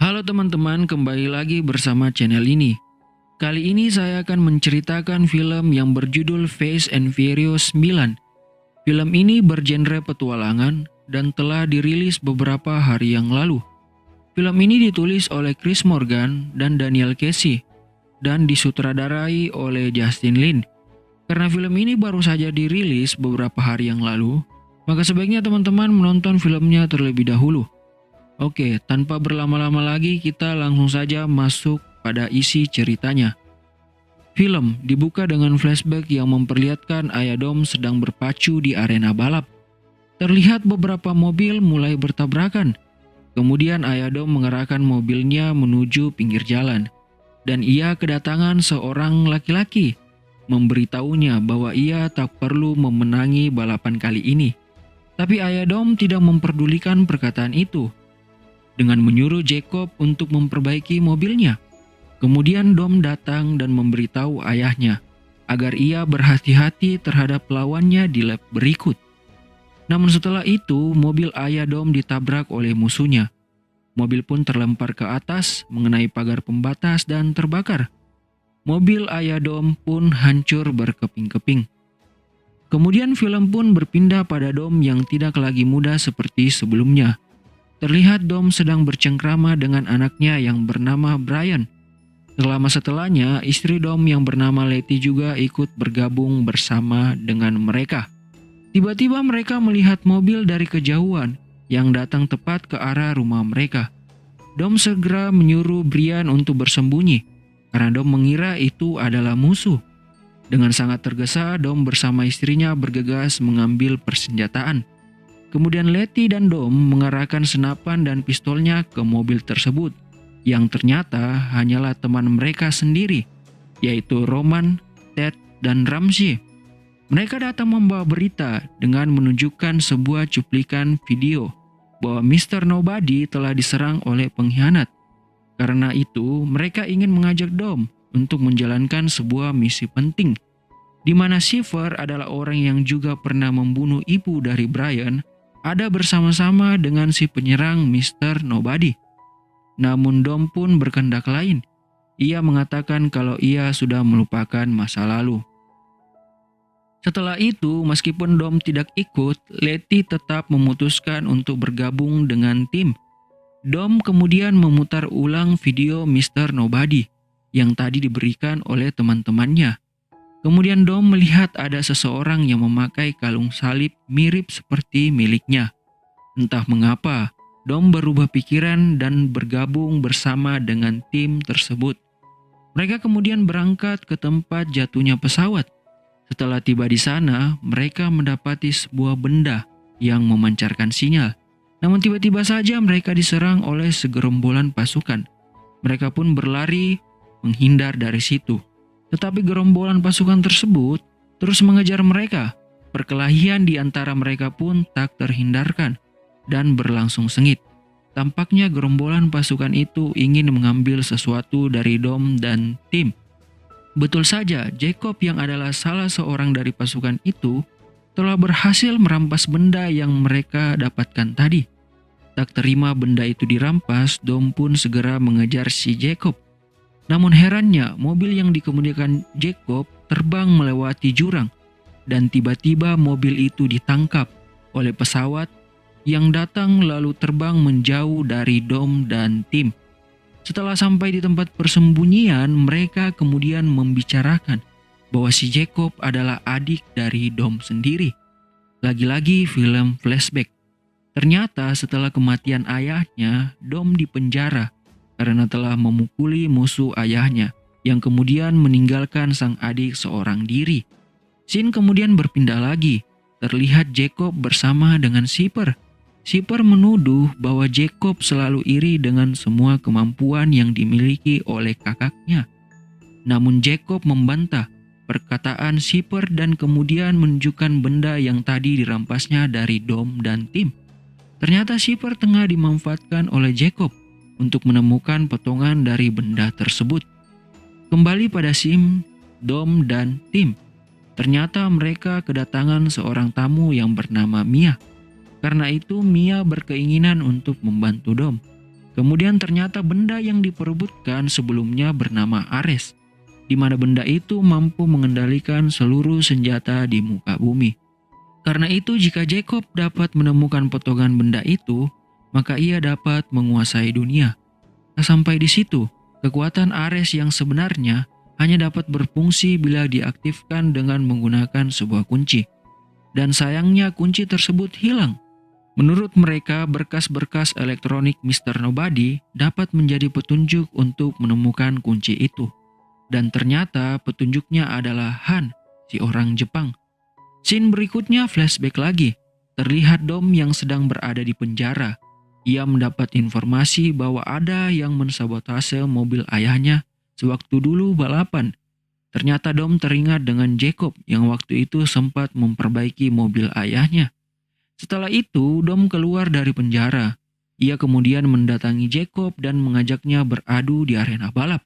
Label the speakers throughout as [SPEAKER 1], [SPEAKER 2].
[SPEAKER 1] Halo teman-teman, kembali lagi bersama channel ini. Kali ini saya akan menceritakan film yang berjudul Fast and Furious 9. Film ini bergenre petualangan dan telah dirilis beberapa hari yang lalu. Film ini ditulis oleh Chris Morgan dan Daniel Casey dan disutradarai oleh Justin Lin. Karena film ini baru saja dirilis beberapa hari yang lalu, maka sebaiknya teman-teman menonton filmnya terlebih dahulu. Oke, tanpa berlama-lama lagi kita langsung saja masuk pada isi ceritanya. Film dibuka dengan flashback yang memperlihatkan Ayah Dom sedang berpacu di arena balap. Terlihat beberapa mobil mulai bertabrakan. Kemudian Ayah Dom mengerahkan mobilnya menuju pinggir jalan. Dan ia kedatangan seorang laki-laki, memberitahunya bahwa ia tak perlu memenangi balapan kali ini. Tapi Ayah Dom tidak memperdulikan perkataan itu, dengan menyuruh Jacob untuk memperbaiki mobilnya. Kemudian Dom datang dan memberitahu ayahnya agar ia berhati-hati terhadap lawannya di lap berikut. Namun setelah itu, mobil Ayah Dom ditabrak oleh musuhnya. Mobil pun terlempar ke atas, mengenai pagar pembatas dan terbakar. Mobil Ayah Dom pun hancur berkeping-keping. Kemudian film pun berpindah pada Dom yang tidak lagi muda seperti sebelumnya. Terlihat Dom sedang bercengkrama dengan anaknya yang bernama Brian. Setelahnya, istri Dom yang bernama Letty juga ikut bergabung bersama dengan mereka. Tiba-tiba mereka melihat mobil dari kejauhan yang datang tepat ke arah rumah mereka. Dom segera menyuruh Brian untuk bersembunyi, karena Dom mengira itu adalah musuh. Dengan sangat tergesa, Dom bersama istrinya bergegas mengambil persenjataan. Kemudian Letty dan Dom mengarahkan senapan dan pistolnya ke mobil tersebut, yang ternyata hanyalah teman mereka sendiri, yaitu Roman, Ted, dan Ramsey. Mereka datang membawa berita dengan menunjukkan sebuah cuplikan video bahwa Mr. Nobody telah diserang oleh pengkhianat. Karena itu, mereka ingin mengajak Dom untuk menjalankan sebuah misi penting, di mana Shiver adalah orang yang juga pernah membunuh ibu dari Brian, ada bersama-sama dengan si penyerang Mr. Nobody. Namun Dom pun berkehendak lain. Ia mengatakan kalau ia sudah melupakan masa lalu. Setelah itu, meskipun Dom tidak ikut, Letty tetap memutuskan untuk bergabung dengan tim. Dom kemudian memutar ulang video Mr. Nobody yang tadi diberikan oleh teman-temannya. Kemudian Dom melihat ada seseorang yang memakai kalung salib mirip seperti miliknya. Entah mengapa, Dom berubah pikiran dan bergabung bersama dengan tim tersebut. Mereka kemudian berangkat ke tempat jatuhnya pesawat. Setelah tiba di sana, mereka mendapati sebuah benda yang memancarkan sinyal. Namun tiba-tiba saja mereka diserang oleh segerombolan pasukan. Mereka pun berlari menghindar dari situ. Tetapi gerombolan pasukan tersebut terus mengejar mereka. Perkelahian di antara mereka pun tak terhindarkan dan berlangsung sengit. Tampaknya gerombolan pasukan itu ingin mengambil sesuatu dari Dom dan tim. Betul saja, Jacob yang adalah salah seorang dari pasukan itu telah berhasil merampas benda yang mereka dapatkan tadi. Tak terima benda itu dirampas, Dom pun segera mengejar si Jacob. Namun herannya, mobil yang dikemudikan Jacob terbang melewati jurang, dan tiba-tiba mobil itu ditangkap oleh pesawat yang datang lalu terbang menjauh dari Dom dan tim. Setelah sampai di tempat persembunyian, mereka kemudian membicarakan bahwa si Jacob adalah adik dari Dom sendiri. Lagi-lagi film flashback. Ternyata setelah kematian ayahnya, Dom dipenjara karena telah memukuli musuh ayahnya, yang kemudian meninggalkan sang adik seorang diri. Scene kemudian berpindah lagi. Terlihat Jacob bersama dengan Shiver. Shiver menuduh bahwa Jacob selalu iri dengan semua kemampuan yang dimiliki oleh kakaknya. Namun Jacob membantah perkataan Shiver dan kemudian menunjukkan benda yang tadi dirampasnya dari Dom dan tim. Ternyata Shiver tengah dimanfaatkan oleh Jacob untuk menemukan potongan dari benda tersebut. Kembali pada Sim, Dom, dan tim. Ternyata mereka kedatangan seorang tamu yang bernama Mia. Karena itu Mia berkeinginan untuk membantu Dom. Kemudian ternyata benda yang diperebutkan sebelumnya bernama Ares, di mana benda itu mampu mengendalikan seluruh senjata di muka bumi. Karena itu jika Jacob dapat menemukan potongan benda itu, maka ia dapat menguasai dunia. Nah, sampai di situ, kekuatan Ares yang sebenarnya hanya dapat berfungsi bila diaktifkan dengan menggunakan sebuah kunci. Dan sayangnya kunci tersebut hilang. Menurut mereka, berkas-berkas elektronik Mr. Nobody dapat menjadi petunjuk untuk menemukan kunci itu. Dan ternyata petunjuknya adalah Han, si orang Jepang. Scene berikutnya flashback lagi. Terlihat Dom yang sedang berada di penjara. Ia mendapat informasi bahwa ada yang mensabotase mobil ayahnya sewaktu dulu balapan. Ternyata Dom teringat dengan Jacob yang waktu itu sempat memperbaiki mobil ayahnya. Setelah itu, Dom keluar dari penjara. Ia kemudian mendatangi Jacob dan mengajaknya beradu di arena balap.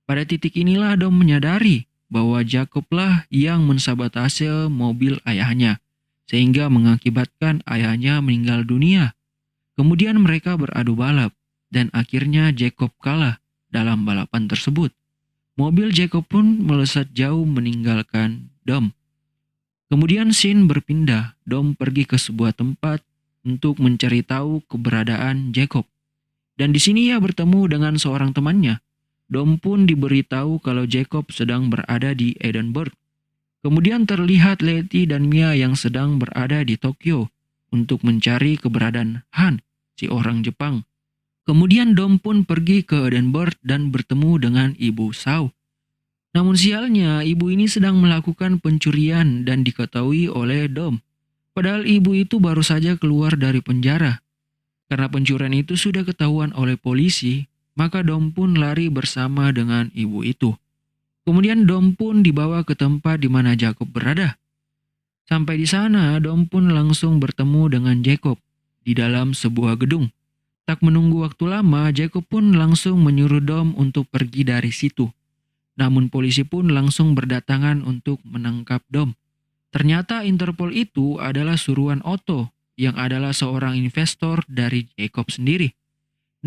[SPEAKER 1] Pada titik inilah Dom menyadari bahwa Jacoblah yang mensabotase mobil ayahnya, sehingga mengakibatkan ayahnya meninggal dunia. Kemudian mereka beradu balap, dan akhirnya Jacob kalah dalam balapan tersebut. Mobil Jacob pun melesat jauh meninggalkan Dom. Kemudian scene berpindah, Dom pergi ke sebuah tempat untuk mencari tahu keberadaan Jacob. Dan di sini ia bertemu dengan seorang temannya. Dom pun diberitahu kalau Jacob sedang berada di Edinburgh. Kemudian terlihat Letty dan Mia yang sedang berada di Tokyo untuk mencari keberadaan Han, si orang Jepang. Kemudian Dom pun pergi ke Edinburgh dan bertemu dengan Ibu Shaw. Namun sialnya, ibu ini sedang melakukan pencurian dan diketahui oleh Dom. Padahal ibu itu baru saja keluar dari penjara. Karena pencurian itu sudah ketahuan oleh polisi, maka Dom pun lari bersama dengan ibu itu. Kemudian Dom pun dibawa ke tempat di mana Jacob berada. Sampai di sana, Dom pun langsung bertemu dengan Jacob di dalam sebuah gedung. Tak menunggu waktu lama, Jacob pun langsung menyuruh Dom untuk pergi dari situ. Namun polisi pun langsung berdatangan untuk menangkap Dom. Ternyata Interpol itu adalah suruhan Otto yang adalah seorang investor dari Jacob sendiri.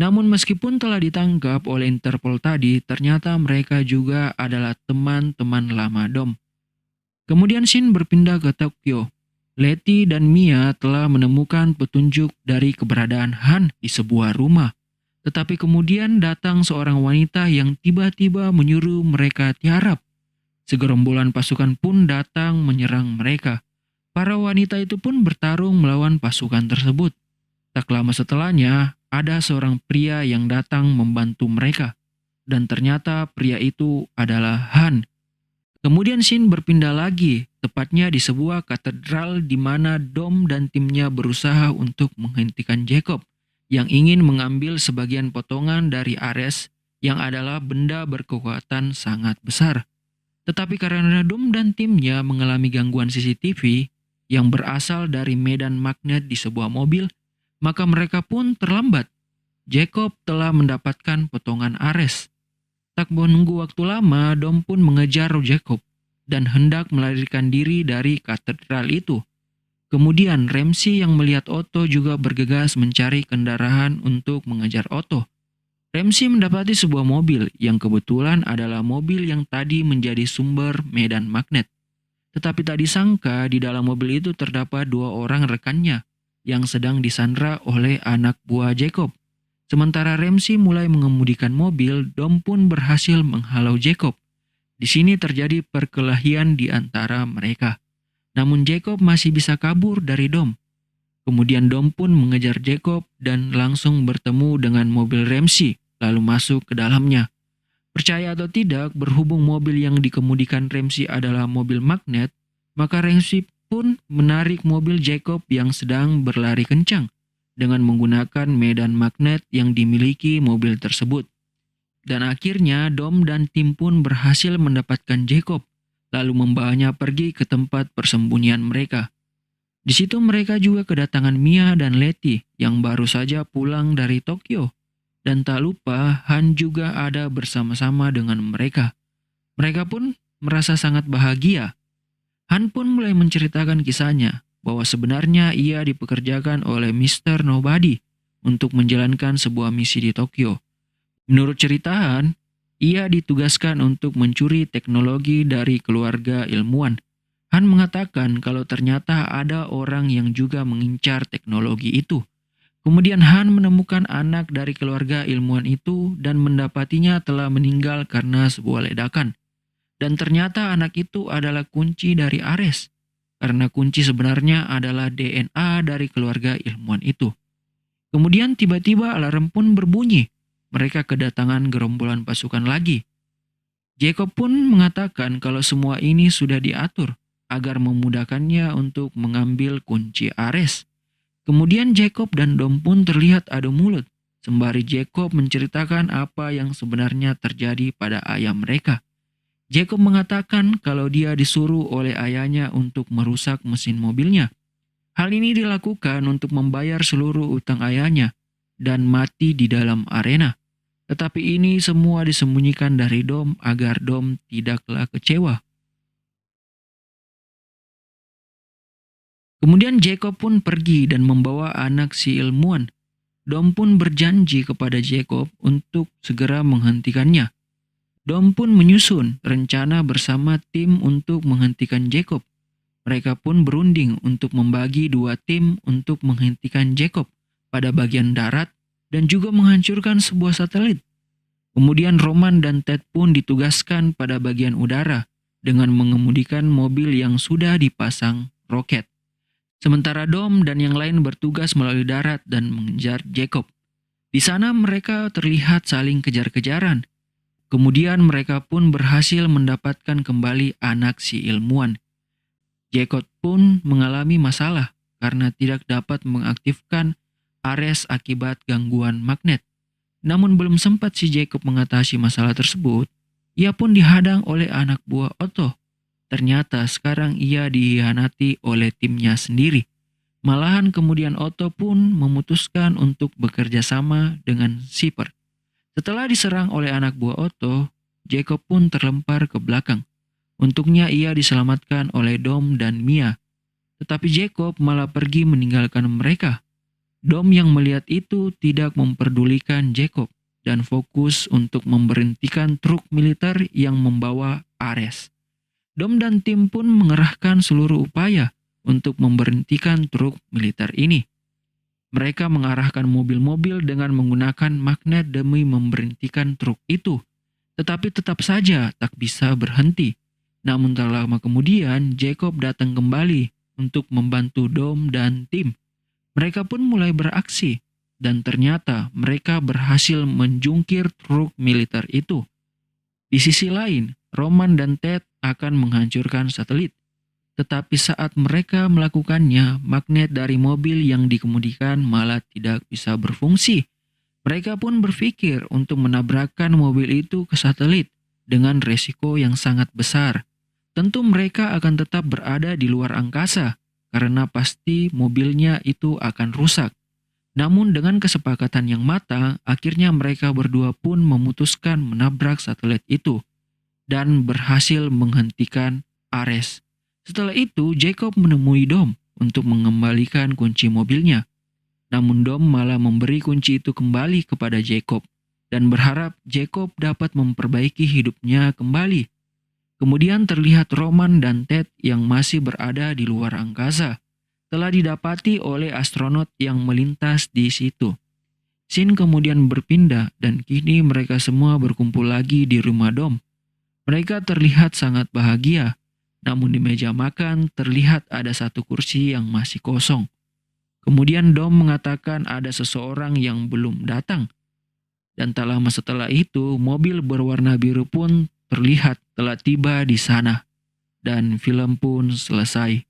[SPEAKER 1] Namun meskipun telah ditangkap oleh Interpol tadi, ternyata mereka juga adalah teman-teman lama Dom. Kemudian scene berpindah ke Tokyo. Letty dan Mia telah menemukan petunjuk dari keberadaan Han di sebuah rumah. Tetapi kemudian datang seorang wanita yang tiba-tiba menyuruh mereka tiarap. Segerombolan pasukan pun datang menyerang mereka. Para wanita itu pun bertarung melawan pasukan tersebut. Tak lama setelahnya, ada seorang pria yang datang membantu mereka. Dan ternyata pria itu adalah Han. Kemudian scene berpindah lagi, tepatnya di sebuah katedral di mana Dom dan timnya berusaha untuk menghentikan Jacob yang ingin mengambil sebagian potongan dari Ares yang adalah benda berkekuatan sangat besar. Tetapi karena Dom dan timnya mengalami gangguan CCTV yang berasal dari medan magnet di sebuah mobil, maka mereka pun terlambat. Jacob telah mendapatkan potongan Ares. Tak menunggu waktu lama, Dom pun mengejar Jacob dan hendak melarikan diri dari katedral itu. Kemudian Ramsey yang melihat Otto juga bergegas mencari kendaraan untuk mengejar Otto. Ramsey mendapati sebuah mobil yang kebetulan adalah mobil yang tadi menjadi sumber medan magnet. Tetapi tak disangka di dalam mobil itu terdapat dua orang rekannya yang sedang disandra oleh anak buah Jacob. Sementara Ramsey mulai mengemudikan mobil, Dom pun berhasil menghalau Jacob. Di sini terjadi perkelahian di antara mereka. Namun Jacob masih bisa kabur dari Dom. Kemudian Dom pun mengejar Jacob dan langsung bertemu dengan mobil Ramsey, lalu masuk ke dalamnya. Percaya atau tidak, berhubung mobil yang dikemudikan Ramsey adalah mobil magnet, maka Ramsey pun menarik mobil Jacob yang sedang berlari kencang dengan menggunakan medan magnet yang dimiliki mobil tersebut. Dan akhirnya Dom dan tim pun berhasil mendapatkan Jacob, lalu membawanya pergi ke tempat persembunyian mereka. Di situ mereka juga kedatangan Mia dan Letty yang baru saja pulang dari Tokyo. Dan tak lupa Han juga ada bersama-sama dengan mereka. Mereka pun merasa sangat bahagia. Han pun mulai menceritakan kisahnya bahwa sebenarnya ia dipekerjakan oleh Mr. Nobody untuk menjalankan sebuah misi di Tokyo. Menurut cerita Han, ia ditugaskan untuk mencuri teknologi dari keluarga ilmuwan. Han mengatakan kalau ternyata ada orang yang juga mengincar teknologi itu. Kemudian Han menemukan anak dari keluarga ilmuwan itu dan mendapatinya telah meninggal karena sebuah ledakan. Dan ternyata anak itu adalah kunci dari Ares, karena kunci sebenarnya adalah DNA dari keluarga ilmuwan itu. Kemudian tiba-tiba alarm pun berbunyi. Mereka kedatangan gerombolan pasukan lagi. Jacob pun mengatakan kalau semua ini sudah diatur agar memudahkannya untuk mengambil kunci Ares. Kemudian Jacob dan Dom pun terlihat adu mulut, sembari Jacob menceritakan apa yang sebenarnya terjadi pada ayah mereka. Jacob mengatakan kalau dia disuruh oleh ayahnya untuk merusak mesin mobilnya. Hal ini dilakukan untuk membayar seluruh utang ayahnya dan mati di dalam arena. Tetapi ini semua disembunyikan dari Dom agar Dom tidaklah kecewa. Kemudian Jacob pun pergi dan membawa anak si ilmuwan. Dom pun berjanji kepada Jacob untuk segera menghentikannya. Dom pun menyusun rencana bersama tim untuk menghentikan Jacob. Mereka pun berunding untuk membagi dua tim untuk menghentikan Jacob pada bagian darat dan juga menghancurkan sebuah satelit. Kemudian Roman dan Ted pun ditugaskan pada bagian udara dengan mengemudikan mobil yang sudah dipasang roket. Sementara Dom dan yang lain bertugas melalui darat dan mengejar Jacob. Di sana mereka terlihat saling kejar-kejaran. Kemudian mereka pun berhasil mendapatkan kembali anak si ilmuwan. Jacob pun mengalami masalah karena tidak dapat mengaktifkan Ares akibat gangguan magnet. Namun belum sempat si Jacob mengatasi masalah tersebut, ia pun dihadang oleh anak buah Otto. Ternyata sekarang ia dihianati oleh timnya sendiri. Malahan kemudian Otto pun memutuskan untuk bekerja sama dengan Shepard. Setelah diserang oleh anak buah Otto, Jacob pun terlempar ke belakang. Untuknya ia diselamatkan oleh Dom dan Mia. Tetapi Jacob malah pergi meninggalkan mereka. Dom yang melihat itu tidak memperdulikan Jacob dan fokus untuk memberhentikan truk militer yang membawa Ares. Dom dan tim pun mengerahkan seluruh upaya untuk memberhentikan truk militer ini. Mereka mengarahkan mobil-mobil dengan menggunakan magnet demi memberhentikan truk itu. Tetapi tetap saja tak bisa berhenti. Namun tak lama kemudian Jacob datang kembali untuk membantu Dom dan tim. Mereka pun mulai beraksi dan ternyata mereka berhasil menjungkir truk militer itu. Di sisi lain, Roman dan Ted akan menghancurkan satelit. Tetapi saat mereka melakukannya, magnet dari mobil yang dikemudikan malah tidak bisa berfungsi. Mereka pun berpikir untuk menabrakkan mobil itu ke satelit dengan resiko yang sangat besar. Tentu mereka akan tetap berada di luar angkasa karena pasti mobilnya itu akan rusak. Namun dengan kesepakatan yang matang, akhirnya mereka berdua pun memutuskan menabrak satelit itu dan berhasil menghentikan Ares. Setelah itu, Jacob menemui Dom untuk mengembalikan kunci mobilnya. Namun Dom malah memberi kunci itu kembali kepada Jacob dan berharap Jacob dapat memperbaiki hidupnya kembali. Kemudian terlihat Roman dan Ted yang masih berada di luar angkasa, telah didapati oleh astronot yang melintas di situ. Scene kemudian berpindah dan kini mereka semua berkumpul lagi di rumah Dom. Mereka terlihat sangat bahagia. Namun di meja makan terlihat ada satu kursi yang masih kosong. Kemudian Dom mengatakan ada seseorang yang belum datang. Dan tak lama setelah itu, mobil berwarna biru pun terlihat telah tiba di sana. Dan film pun selesai.